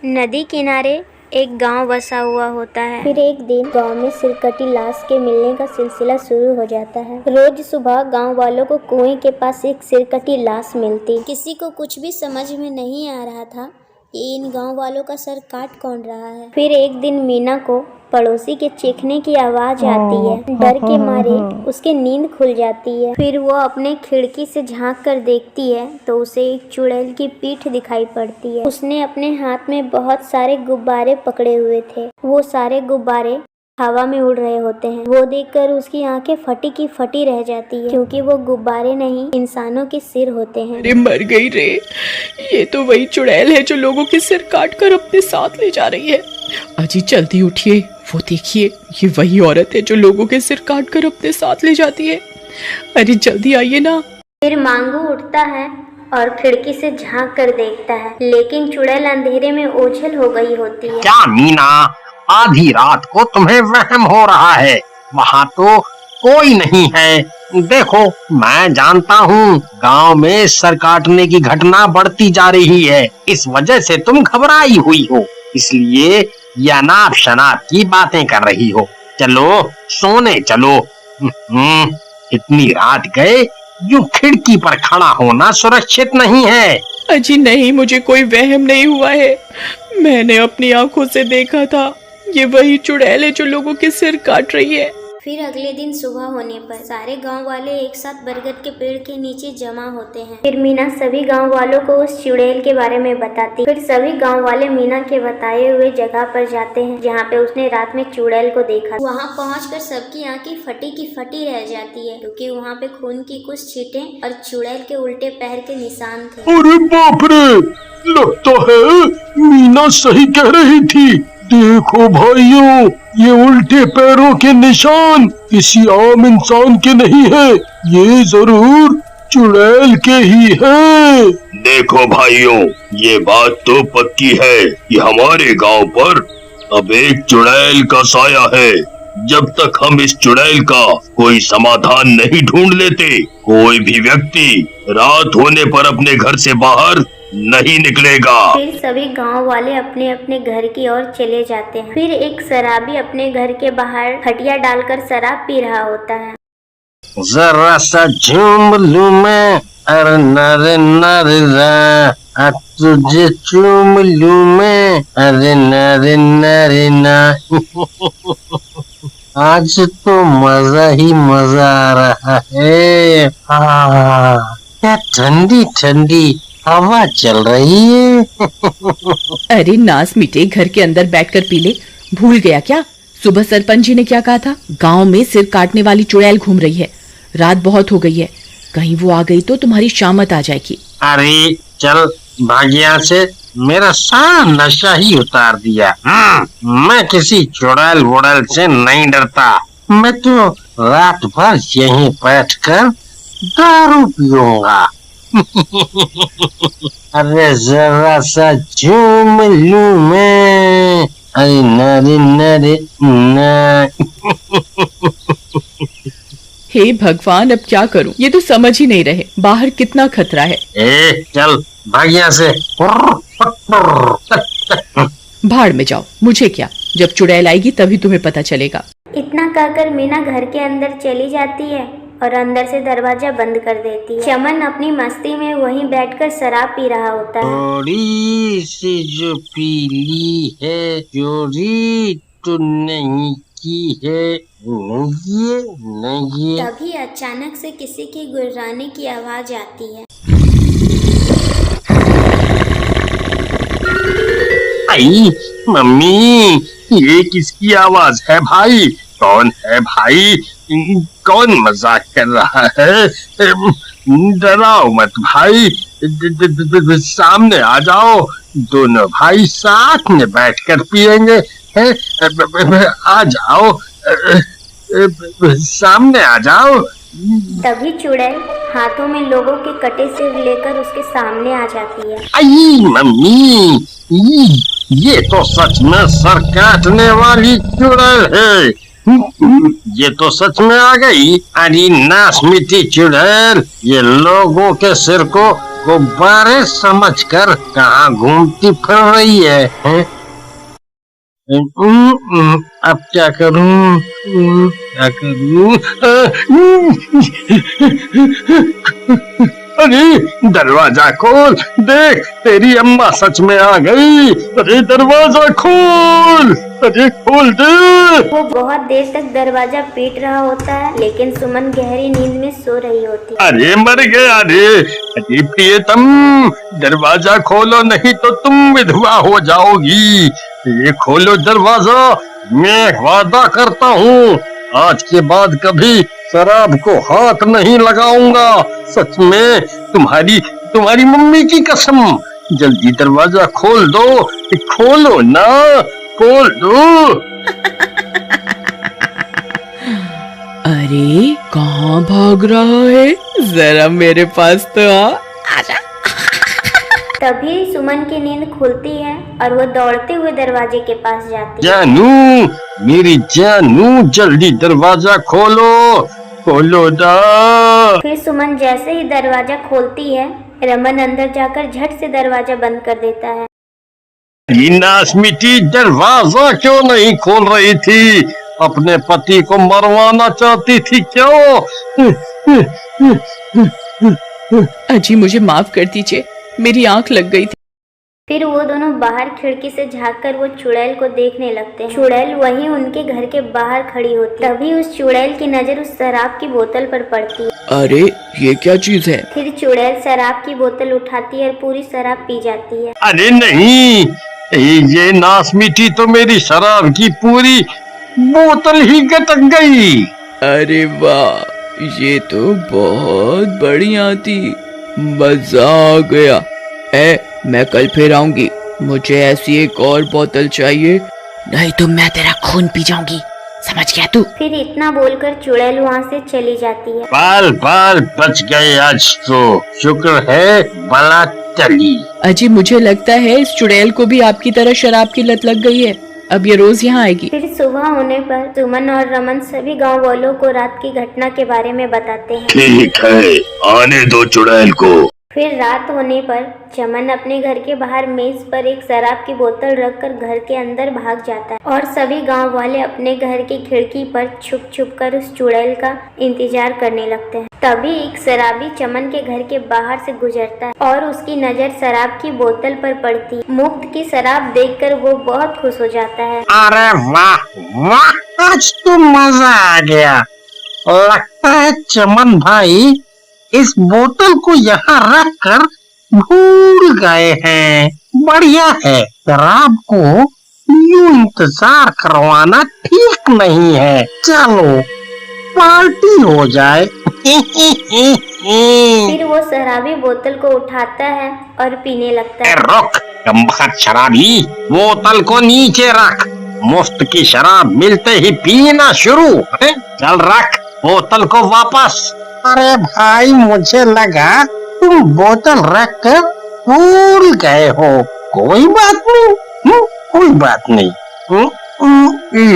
नदी किनारे एक गांव बसा हुआ होता है। फिर एक दिन गांव में सिरकटी लाश के मिलने का सिलसिला शुरू हो जाता है। रोज सुबह गांव वालों को कुएं के पास एक सिरकटी लाश मिलती। किसी को कुछ भी समझ में नहीं आ रहा था कि इन गांव वालों का सर काट कौन रहा है। फिर एक दिन मीना को पड़ोसी के चीखने की आवाज आती है। डर के मारे उसकी नींद खुल जाती है। फिर वो अपने खिड़की से झांक कर देखती है तो उसे एक चुड़ैल की पीठ दिखाई पड़ती है। उसने अपने हाथ में बहुत सारे गुब्बारे पकड़े हुए थे। वो सारे गुब्बारे हवा में उड़ रहे होते हैं। वो देखकर उसकी आंखें फटी की फटी रह जाती है, क्योंकि वो गुब्बारे नहीं इंसानों के सिर होते हैं। अरे मर गई रे, ये तो वही चुड़ैल है जो लोगों के सिर काट कर अपने साथ ले जा रही है। अजी जल्दी उठिए, वो देखिए ये वही औरत है जो लोगों के सिर काट कर अपने साथ ले जाती है। अरे जल्दी आइए ना। फिर मांगू उठता है और खिड़की से झांक कर देखता है, लेकिन चुड़ैल अंधेरे में ओझल हो गई होती है। क्या मीना, आधी रात को तुम्हें वहम हो रहा है? वहाँ तो कोई नहीं है। देखो, मैं जानता हूँ गांव में सर काटने की घटना बढ़ती जा रही है। इस वजह से तुम घबराई हुई हो, इसलिए ये अनाप शनाप की बातें कर रही हो। चलो सोने चलो। इतनी रात गए यूं खिड़की पर खड़ा होना सुरक्षित नहीं है। अजी नहीं, मुझे कोई वहम नहीं हुआ है। मैंने अपनी आंखों से देखा था, ये वही चुड़ैल है जो लोगों के सिर काट रही है। फिर अगले दिन सुबह होने पर सारे गांव वाले एक साथ बरगद के पेड़ के नीचे जमा होते हैं। फिर मीना सभी गांव वालों को उस चुड़ैल के बारे में बताती। फिर सभी गांव वाले मीना के बताए हुए जगह पर जाते हैं जहां पे उसने रात में चुड़ैल को देखा। वहां पहुंचकर सबकी आंखें फटी की फटी रह जाती है, क्योंकि वहां पे खून की कुछ छींटें और चुड़ैल के उल्टे पैर के निशान थे। अरे बाप रे, लगता है मीना सही कह रही थी। देखो भाइयों, ये उल्टे पैरों के निशान किसी आम इंसान के नहीं है, ये जरूर चुड़ैल के ही है। देखो भाइयों, ये बात तो पक्की है कि हमारे गांव पर अब एक चुड़ैल का साया है। जब तक हम इस चुड़ैल का कोई समाधान नहीं ढूंढ लेते, कोई भी व्यक्ति रात होने पर अपने घर से बाहर नहीं निकलेगा। फिर सभी गांव वाले अपने अपने घर की ओर चले जाते हैं। फिर एक शराबी अपने घर के बाहर खटिया डालकर शराब पी रहा होता है। जरा सा झूम लूं मैं, अरे नरे नरे ना, तुझे चूम लूं मैं, अरे नरे नरे ना। आज तो मजा ही मजा आ रहा है। क्या ठंडी ठंडी हवा चल रही है। अरे नास मिटे, घर के अंदर बैठकर पी ले। भूल गया क्या सुबह सरपंच जी ने क्या कहा था? गांव में सिर काटने वाली चुड़ैल घूम रही है। रात बहुत हो गई है, कहीं वो आ गई तो तुम्हारी शामत आ जाएगी। अरे चल भाग्या से, मेरा सारा नशा ही उतार दिया। मैं किसी चुड़ैल वुड़ैल से नहीं डरता। मैं तो रात भर यहीं बैठकर दारू पीऊंगा। अरे जरा सा झूम लूं मैं, अरे नरे नरे ना। हे भगवान, अब क्या करूं? ये तो समझ ही नहीं रहे बाहर कितना खतरा है। चल भाग्या से। भाड़ में जाओ, मुझे क्या, जब चुड़ैल आएगी तभी तुम्हें पता चलेगा। इतना कहकर मीना घर के अंदर चली जाती है और अंदर से दरवाजा बंद कर देती है। चमन अपनी मस्ती में वहीं बैठकर शराब पी रहा होता है। थोड़ी सी जो पीली है, चोरी तो नहीं की है। नहीं। तभी अचानक से किसी की गुर्राने की आवाज आती है। आई मम्मी, ये किसकी आवाज है भाई? कौन है भाई? कौन मजाक कर रहा है? डराओ मत भाई, सामने आ जाओ। दोनों भाई साथ में बैठकर पिएंगे। आ जाओ, सामने आ जाओ। तभी चुड़ैल हाथों में लोगों के कटे सिर लेकर उसके सामने आ जाती है। आई मम्मी, ये तो सच में सर काटने वाली चुड़ैल है। ये तो सच में आ गई। अरे नाश मिट्टी चुड़ैल, ये लोगों के सिर को गुब्बारे समझकर कहाँ घूमती फिर रही है, हैं? अब क्या करूं? क्या करूं? अरे दरवाजा खोल, देख तेरी अम्मा सच में आ गई। अरे दरवाजा खोल, अरे खोल दे। वो बहुत देर तक दरवाजा पीट रहा होता है, लेकिन सुमन गहरी नींद में सो रही होती है। अरे मर गया रे। अरे प्रियतम, दरवाजा खोलो नहीं तो तुम विधवा हो जाओगी। ये खोलो दरवाजा, मैं वादा करता हूँ आज के बाद कभी शराब को हाथ नहीं लगाऊंगा। सच में, तुम्हारी मम्मी की कसम। जल्दी दरवाजा खोल दो, खोलो ना, खोल दो। अरे कहाँ भाग रहा है? जरा मेरे पास तो आ। आजा। तभी सुमन की नींद खुलती है और वो दौड़ते हुए दरवाजे के पास जाती है। जानू, मेरी जानू, जल्दी दरवाजा खोलो, खोलो ना। फिर सुमन जैसे ही दरवाजा खोलती है, रमन अंदर जाकर झट से दरवाजा बंद कर देता है। ये नासमिटी दरवाजा क्यों नहीं खोल रही थी? अपने पति को मरवाना चाहती थी क्यों? अजी मुझे माफ कर दीजिए, मेरी आंख लग गई थी। फिर वो दोनों बाहर खिड़की से झांककर वो चुड़ैल को देखने लगते हैं। चुड़ैल वहीं उनके घर के बाहर खड़ी होती है। तभी उस चुड़ैल की नजर उस शराब की बोतल पर पड़ती है। अरे ये क्या चीज है? फिर चुड़ैल शराब की बोतल उठाती है और पूरी शराब पी जाती है। अरे नहीं, ये नासमिटी तो मेरी शराब की पूरी बोतल ही गटक गई। अरे वाह, ये तो बहुत बढ़िया थी, मजा आ गया। मैं कल फिर आऊंगी, मुझे ऐसी एक और बोतल चाहिए, नहीं तो मैं तेरा खून पी जाऊंगी, समझ गया तू? फिर इतना बोलकर चुड़ैल वहाँ से चली जाती है। बाल बाल बच गए आज तो, शुक्र है बला टली। अजी मुझे लगता है इस चुड़ैल को भी आपकी तरह शराब की लत लग गई है, अब ये रोज यहाँ आएगी। फिर सुबह होने पर सुमन और रमन सभी गांव वालों को रात की घटना के बारे में बताते हैं। ठीक है, आने दो चुड़ैल को। फिर रात होने पर चमन अपने घर के बाहर मेज पर एक शराब की बोतल रखकर घर के अंदर भाग जाता है और सभी गांव वाले अपने घर की खिड़की पर छुप छुप कर उस चुड़ैल का इंतजार करने लगते हैं। तभी एक शराबी चमन के घर के बाहर से गुजरता है और उसकी नजर शराब की बोतल पर पड़ती है। मुफ्त की शराब देखकर वो बहुत खुश हो जाता है। अरे वाह वाह, आज तो मजा आ गया। लगता है चमन भाई इस बोतल को यहाँ रख कर भूल गए हैं। बढ़िया है, शराब को यूं इंतजार करवाना ठीक नहीं है। चलो पार्टी हो जाए। फिर वो शराबी बोतल को उठाता है और पीने लगता है। रुक गंभीर शराबी, बोतल को नीचे रख। मुफ्त की शराब मिलते ही पीना शुरू है? चल रख बोतल को वापस। अरे भाई, मुझे लगा तुम बोतल रख कर भूल गए हो। कोई बात नहीं, कोई बात नहीं।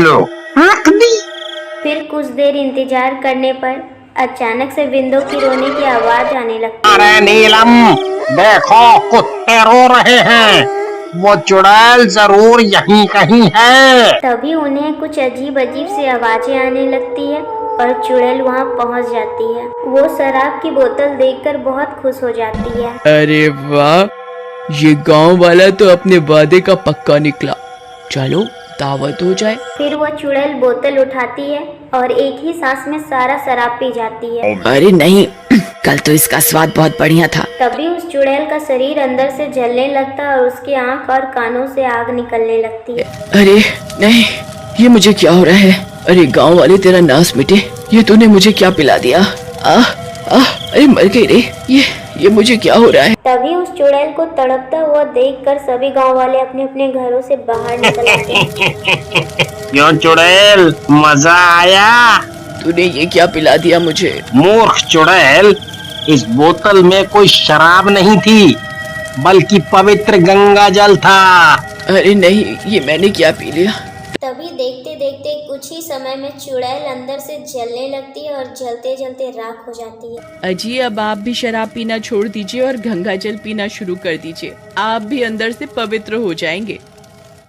लो रख दी। फिर कुछ देर इंतजार करने पर अचानक से बिंदु की रोने की आवाज आने लगती है। अरे नीलम, देखो कुत्ते रो रहे हैं, वो चुड़ैल जरूर यहीं कहीं है। तभी उन्हें कुछ अजीब अजीब सी आवाजें आने लगती है और चुड़ैल वहाँ पहुँच जाती है। वो शराब की बोतल देखकर बहुत खुश हो जाती है। अरे वाह, ये गांव वाला तो अपने वादे का पक्का निकला, चलो दावत हो जाए। फिर वो चुड़ैल बोतल उठाती है और एक ही सांस में सारा शराब पी जाती है। अरे नहीं, कल तो इसका स्वाद बहुत बढ़िया था। तभी उस चुड़ैल का शरीर अंदर से जलने लगता है और उसकी आंख और कानों से आग निकलने लगती है। अरे नहीं, ये मुझे क्या हो रहा है? अरे गांव वाले तेरा नाश मिटे, ये तूने मुझे क्या पिला दिया? अरे मर गई रे, ये मुझे क्या हो रहा है? तभी उस चुड़ैल को तड़पता हुआ देखकर सभी गांव वाले अपने अपने घरों से बाहर निकल आते हैं। क्यों चुड़ैल, मजा आया? तूने ये क्या पिला दिया मुझे? मूर्ख चुड़ैल, इस बोतल में कोई शराब नहीं थी, बल्कि पवित्र गंगा जल था। अरे नहीं, ये मैंने क्या पी लिया? तभी देखते देखते कुछ कुछ ही समय में चुड़ैल अंदर से जलने लगती है और जलते जलते राख हो जाती है। अजी अब आप भी शराब पीना छोड़ दीजिए और गंगा जल पीना शुरू कर दीजिए, आप भी अंदर से पवित्र हो जाएंगे।